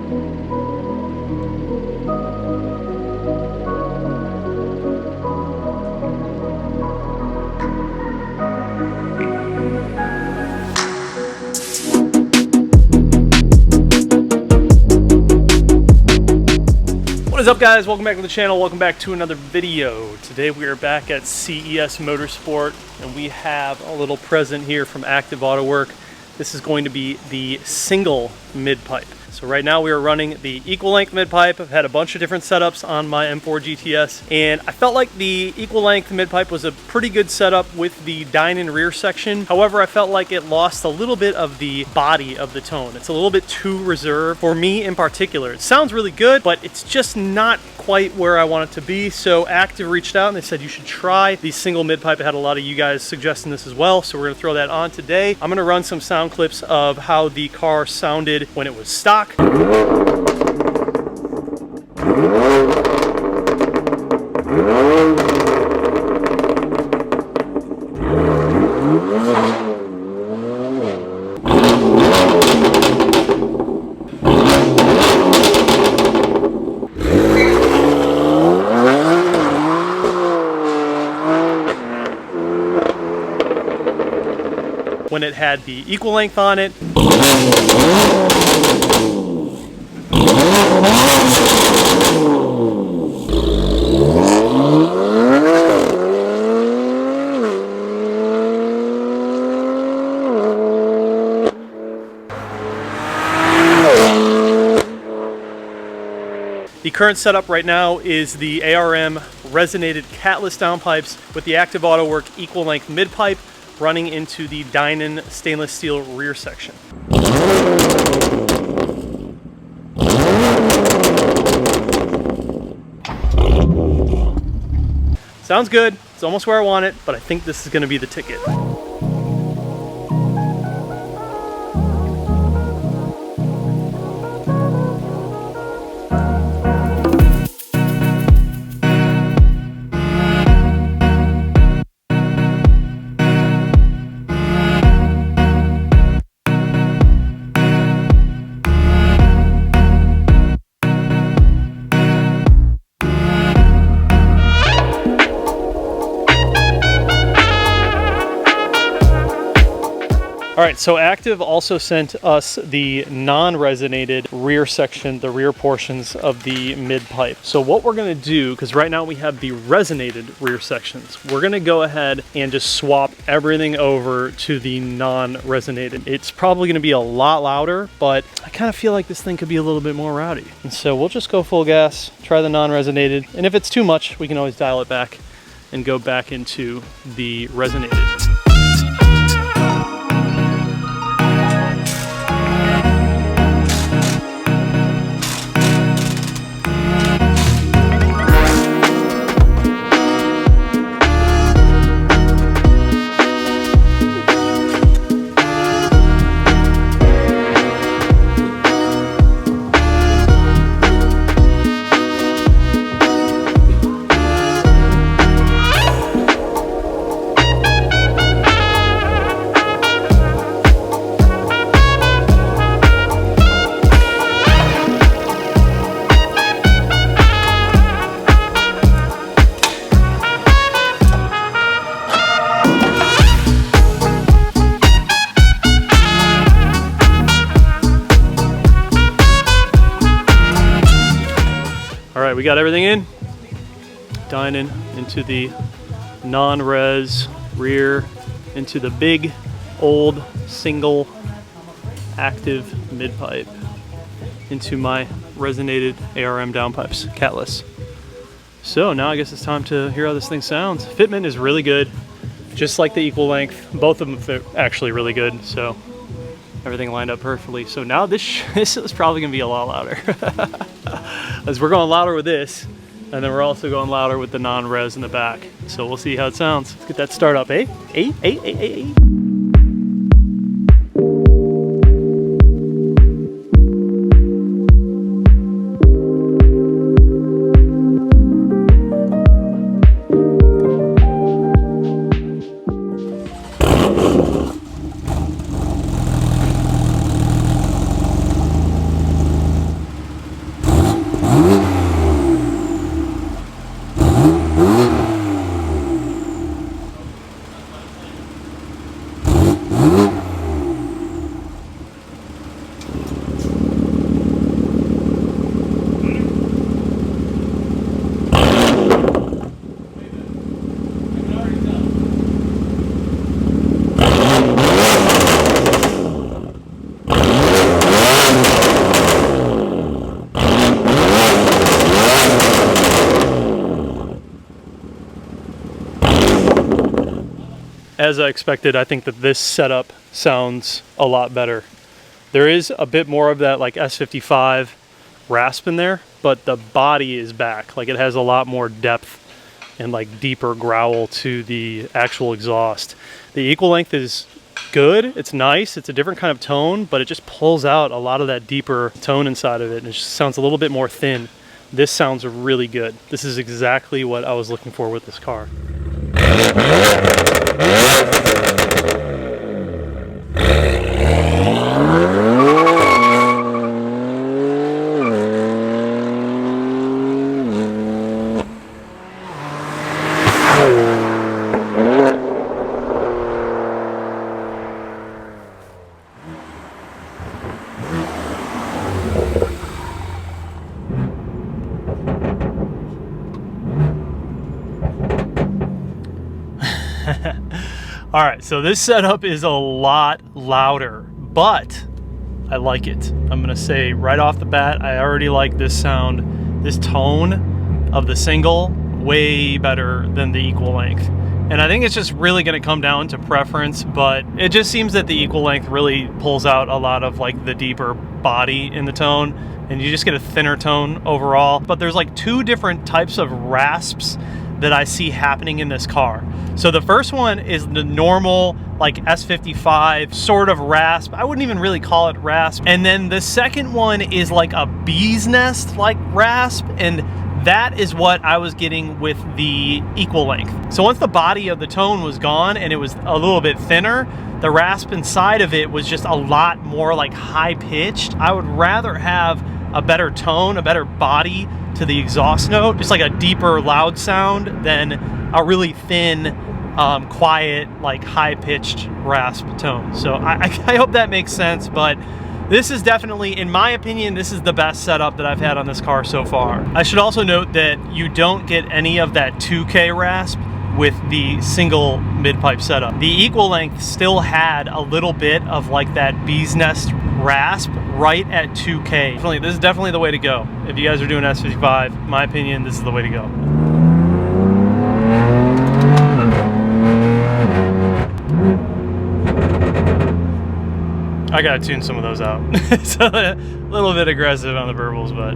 What is up, guys? Welcome back to the channel. Welcome back to another video. Today we are back at CES Motorsport and we have a little present here from Active Auto Work. This is going to be the single mid-pipe. So right now we are running the equal length mid-pipe. I've had a bunch of different setups on my M4 GTS and I felt like the equal length mid-pipe was a pretty good setup with the dyno rear section. However, I felt like it lost a little bit of the body of the tone. It's a little bit too reserved for me in particular. It sounds really good, but it's just not quite where I want it to be. So Active reached out and they said you should try the single mid-pipe. I had a lot of you guys suggesting this as well, so we're gonna throw that on today. I'm gonna run some sound clips of how the car sounded when it was stock. When it had the equal length on it. The current setup right now is the ARM resonated catless downpipes with the Active Auto Work equal length mid-pipe running into the Dynon stainless steel rear section. Sounds good. It's almost where I want it, but I think this is going to be the ticket. All right, so Active also sent us the non-resonated rear section, the rear portions of the mid-pipe. So what we're gonna do, because right now we have the resonated rear sections, we're gonna go ahead and just swap everything over to the non-resonated. It's probably gonna be a lot louder, but I kind of feel like this thing could be a little bit more rowdy. And so we'll just go full gas, try the non-resonated, and if it's too much, we can always dial it back and go back into the resonated. All right, we got everything in. Dynon into the non-res rear, into the big, old, single, Active mid-pipe, into my resonated ARM downpipes, catless. So now I guess it's time to hear how this thing sounds. Fitment is really good, just like the equal length. Both of them fit actually really good, so everything lined up perfectly. So now this is probably gonna be a lot louder. As we're going louder with this, and then we're also going louder with the non-res in the back. So we'll see how it sounds. Let's get that start up, eh? as I expected, I think that this setup sounds a lot better. There is a bit more of that like S55 rasp in there, but the body is back. Like it has a lot more depth and like deeper growl to the actual exhaust. The equal length is good, it's nice, it's a different kind of tone, but it just pulls out a lot of that deeper tone inside of it, and it just sounds a little bit more thin. This sounds really good. This is exactly what I was looking for with this car. All right, so this setup is a lot louder, but I like it. I'm gonna say right off the bat, I already like this sound, this tone of the single, way better than the equal length. And I think it's just really gonna come down to preference, but it just seems that the equal length really pulls out a lot of like the deeper body in the tone, and you just get a thinner tone overall. But there's like two different types of rasps that I see happening in this car. So the first one is the normal like S55 sort of rasp. I wouldn't even really call it rasp. And then the second one is like a bee's nest like rasp, and that is what I was getting with the equal length. So once the body of the tone was gone and it was a little bit thinner, the rasp inside of it was just a lot more like high pitched. I would rather have a better tone, a better body to the exhaust note, just like a deeper loud sound than a really thin, quiet, like high-pitched rasp tone. So I hope that makes sense, but this is definitely, in my opinion, this is the best setup that I've had on this car so far. I should also note that you don't get any of that 2K rasp with the single mid-pipe setup. The equal length still had a little bit of like that bee's nest rasp right at 2K. This is definitely the way to go. If you guys are doing S55, in my opinion, this is the way to go. I gotta tune some of those out. It's a little bit aggressive on the verbals, but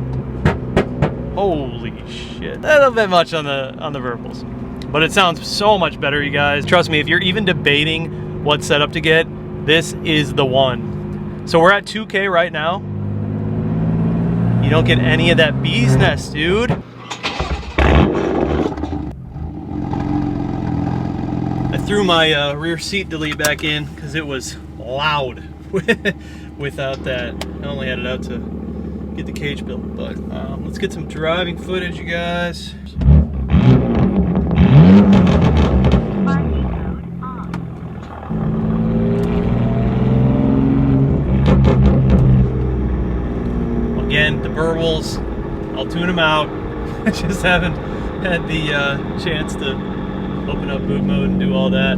holy shit. A little bit much on the verbals. But it sounds so much better, you guys. Trust me, if you're even debating what setup to get, this is the one. So we're at 2K right now. You don't get any of that bee's nest, dude. I threw my rear seat delete back in because it was loud without that. I only had it out to get the cage built, but let's get some driving footage, you guys. Again, the burbles, I'll tune them out. I just haven't had the chance to open up boot mode and do all that.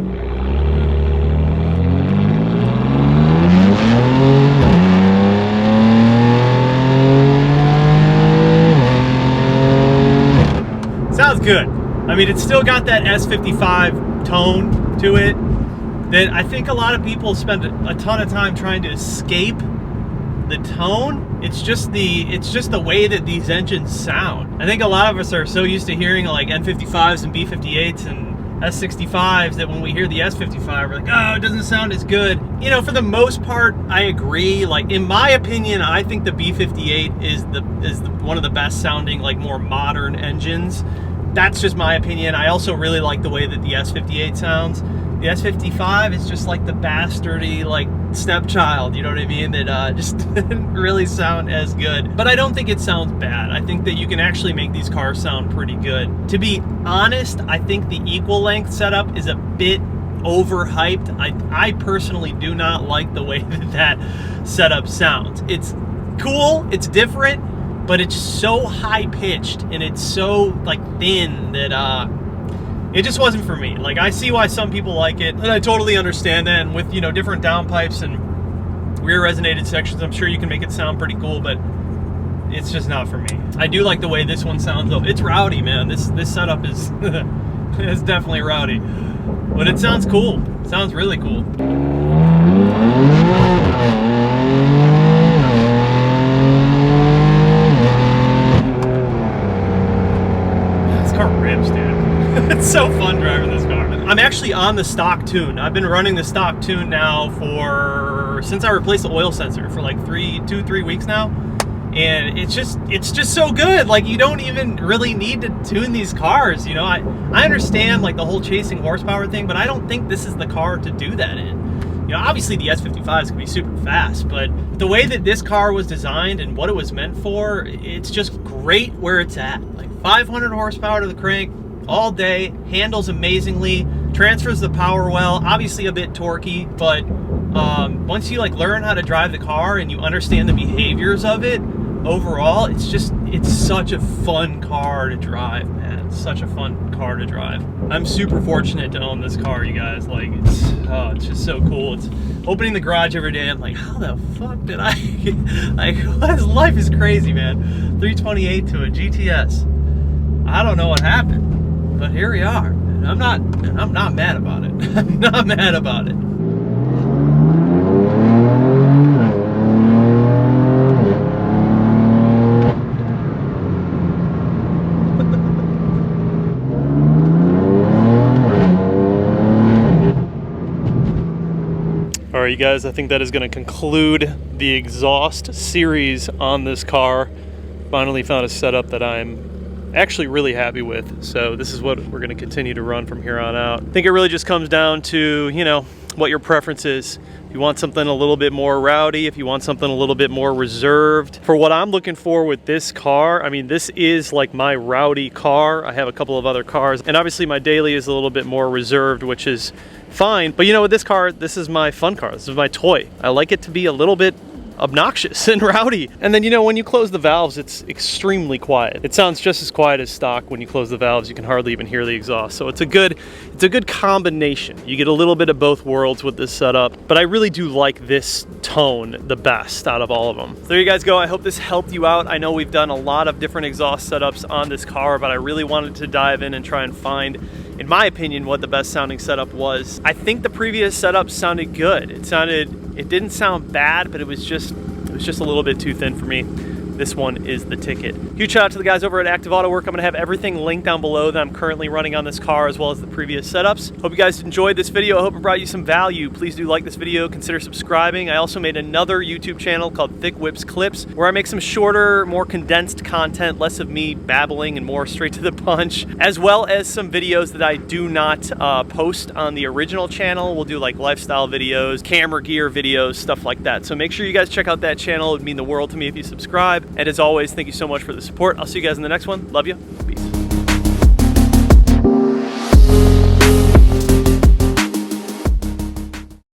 Sounds good. I mean, it's still got that S55 tone to it that I think a lot of people spend a ton of time trying to escape the tone. It's just the way that these engines sound. I think a lot of us are so used to hearing like N55s and B58s and S65s that when we hear the S55, we're like, oh, it doesn't sound as good. You know, for the most part, I agree. Like, in my opinion, I think the B58 is one of the best sounding, like, more modern engines. That's just my opinion. I also really like the way that the S58 sounds. The S55 is just like the bastardy, like, stepchild, you know what I mean? That just didn't really sound as good. But I don't think it sounds bad. I think that you can actually make these cars sound pretty good. To be honest, I think the equal length setup is a bit overhyped. I personally do not like the way that setup sounds. It's cool, it's different, but it's so high pitched and it's so like thin that it just wasn't for me. Like, I see why some people like it, and I totally understand that. And with, you know, different downpipes and rear resonated sections, I'm sure you can make it sound pretty cool, but it's just not for me. I do like the way this one sounds though. It's rowdy, man. This setup is it's definitely rowdy. But it sounds cool. It sounds really cool. This car rips, dude. It's so fun driving this car. I'm actually on the stock tune. I've been running the stock tune now since I replaced the oil sensor for like 2-3 weeks now. And it's just so good. Like, you don't even really need to tune these cars, you know. I understand like the whole chasing horsepower thing, but I don't think this is the car to do that in. You know, obviously the S55 is gonna be super fast, but the way that this car was designed and what it was meant for, it's just great where it's at. Like 500 horsepower to the crank all day, handles amazingly, transfers the power well, obviously a bit torquey, but once you like learn how to drive the car and you understand the behaviors of it, overall, it's such a fun car to drive, man. It's such a fun car to drive. I'm super fortunate to own this car, you guys. Like, it's just so cool. It's opening the garage every day. I'm like, how the fuck did I, like, life is crazy, man. 328 to a GTS. I don't know what happened, but here we are. And I'm not mad about it. I'm not mad about it. All right, you guys, I think that is going to conclude the exhaust series on this car. Finally found a setup that I'm actually really happy with. So this is what we're going to continue to run from here on out. I think it really just comes down to, you know, what your preference is. If you want something a little bit more rowdy, if you want something a little bit more reserved. For what I'm looking for with this car, I mean, this is like my rowdy car. I have a couple of other cars, and obviously my daily is a little bit more reserved, which is fine. But you know, with this car, this is my fun car. This is my toy. I like it to be a little bit obnoxious and rowdy. And then, you know, when you close the valves, it's extremely quiet. It sounds just as quiet as stock. When you close the valves, you can hardly even hear the exhaust. So it's a good combination. You get a little bit of both worlds with this setup, but I really do like this tone the best out of all of them. So there you guys go. I hope this helped you out. I know we've done a lot of different exhaust setups on this car, but I really wanted to dive in and try and find, in my opinion, what the best sounding setup was. I think the previous setup sounded good. It didn't sound bad, but it was just a little bit too thin for me. This one is the ticket. Huge shout out to the guys over at Active Auto Work. I'm gonna have everything linked down below that I'm currently running on this car, as well as the previous setups. Hope you guys enjoyed this video. I hope it brought you some value. Please do like this video, consider subscribing. I also made another YouTube channel called Thick Whips Clips, where I make some shorter, more condensed content, less of me babbling and more straight to the punch, as well as some videos that I do not post on the original channel. We'll do like lifestyle videos, camera gear videos, stuff like that. So make sure you guys check out that channel. It would mean the world to me if you subscribe. And as always, thank you so much for the support. I'll see you guys in the next one. Love you. Peace.